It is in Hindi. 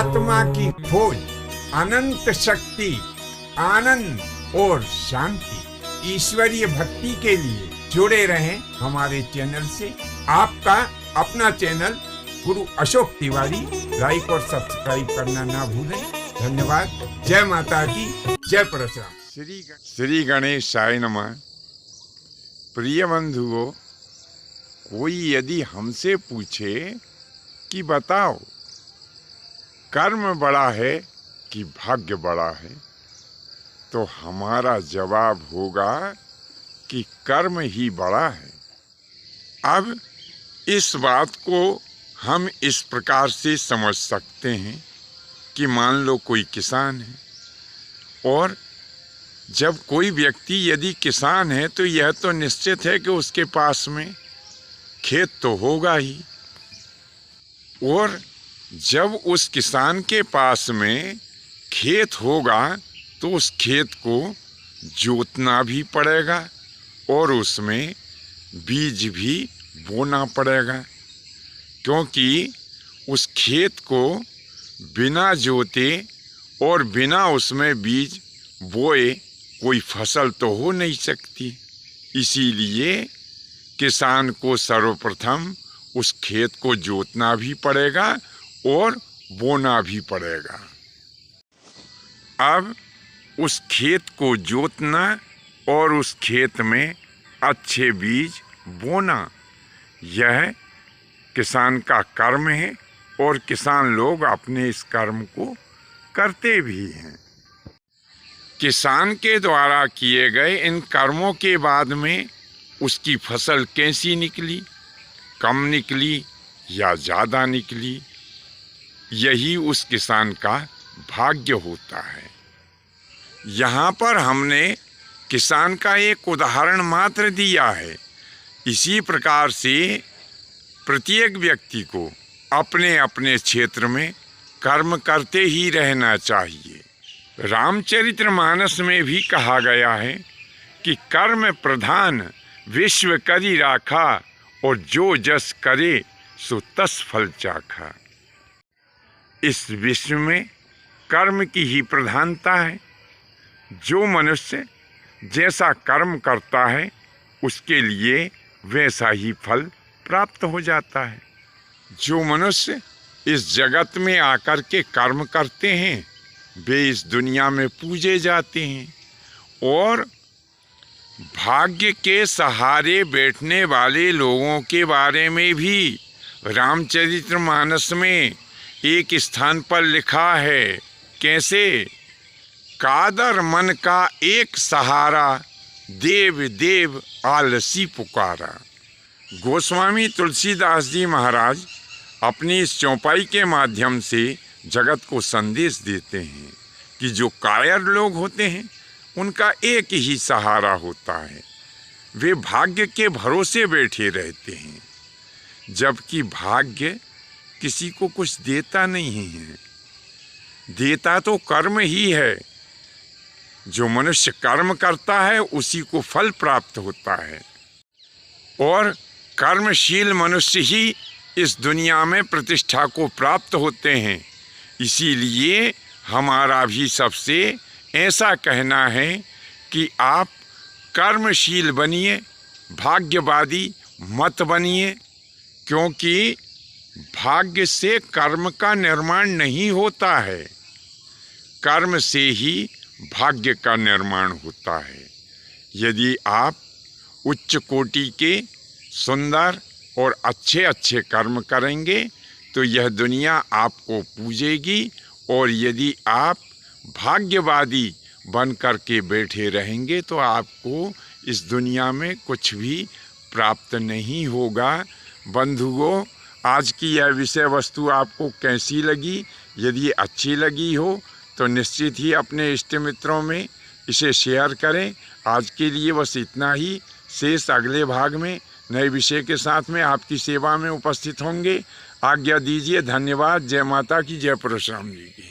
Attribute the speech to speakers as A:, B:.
A: आत्मा की खोज, अनंत शक्ति, आनंद और शांति, ईश्वरीय भक्ति के लिए जुड़े रहें हमारे चैनल से। आपका अपना चैनल गुरु अशोक तिवारी, लाइक और सब्सक्राइब करना ना भूलें। धन्यवाद। जय माता की, जय परशुराम।
B: श्री गणेशाय नमः। प्रिय बंधुओं, कोई यदि हमसे पूछे कि बताओ कर्म बड़ा है कि भाग्य बड़ा है, तो हमारा जवाब होगा कि कर्म ही बड़ा है। अब इस बात को हम इस प्रकार से समझ सकते हैं कि मान लो कोई किसान है, और जब कोई व्यक्ति यदि किसान है तो यह तो निश्चित है कि उसके पास में खेत तो होगा ही, और जब उस किसान के पास में खेत होगा तो उस खेत को जोतना भी पड़ेगा और उसमें बीज भी बोना पड़ेगा, क्योंकि उस खेत को बिना जोते और बिना उसमें बीज बोए कोई फसल तो हो नहीं सकती। इसीलिए किसान को सर्वप्रथम उस खेत को जोतना भी पड़ेगा और बोना भी पड़ेगा। अब उस खेत को जोतना और उस खेत में अच्छे बीज बोना, यह किसान का कर्म है और किसान लोग अपने इस कर्म को करते भी हैं। किसान के द्वारा किए गए इन कर्मों के बाद में उसकी फसल कैसी निकली, कम निकली या ज़्यादा निकली, यही उस किसान का भाग्य होता है। यहाँ पर हमने किसान का एक उदाहरण मात्र दिया है। इसी प्रकार से प्रत्येक व्यक्ति को अपने अपने क्षेत्र में कर्म करते ही रहना चाहिए। रामचरितमानस में भी कहा गया है कि कर्म प्रधान विश्व करी राखा, और जो जस करे सो तस फल चाखा। इस विश्व में कर्म की ही प्रधानता है। जो मनुष्य जैसा कर्म करता है उसके लिए वैसा ही फल प्राप्त हो जाता है। जो मनुष्य इस जगत में आकर के कर्म करते हैं वे इस दुनिया में पूजे जाते हैं, और भाग्य के सहारे बैठने वाले लोगों के बारे में भी रामचरितमानस में एक स्थान पर लिखा है। कैसे? कादर मन का एक सहारा, देव देव आलसी पुकारा। गोस्वामी तुलसीदास जी महाराज अपनी इस चौपाई के माध्यम से जगत को संदेश देते हैं कि जो कायर लोग होते हैं उनका एक ही सहारा होता है, वे भाग्य के भरोसे बैठे रहते हैं, जबकि भाग्य किसी को कुछ देता नहीं है। देता तो कर्म ही है। जो मनुष्य कर्म करता है उसी को फल प्राप्त होता है, और कर्मशील मनुष्य ही इस दुनिया में प्रतिष्ठा को प्राप्त होते हैं। इसीलिए हमारा भी सबसे ऐसा कहना है कि आप कर्मशील बनिए, भाग्यवादी मत बनिए, क्योंकि भाग्य से कर्म का निर्माण नहीं होता है, कर्म से ही भाग्य का निर्माण होता है। यदि आप उच्च कोटि के सुंदर और अच्छे अच्छे कर्म करेंगे तो यह दुनिया आपको पूजेगी, और यदि आप भाग्यवादी बन कर के बैठे रहेंगे तो आपको इस दुनिया में कुछ भी प्राप्त नहीं होगा। बंधुओं, आज की यह विषय वस्तु आपको कैसी लगी? यदि अच्छी लगी हो तो निश्चित ही अपने इष्ट मित्रों में इसे शेयर करें। आज के लिए बस इतना ही। शेष अगले भाग में नए विषय के साथ में आपकी सेवा में उपस्थित होंगे। आज्ञा दीजिए। धन्यवाद। जय माता की, जय परशुराम जी की।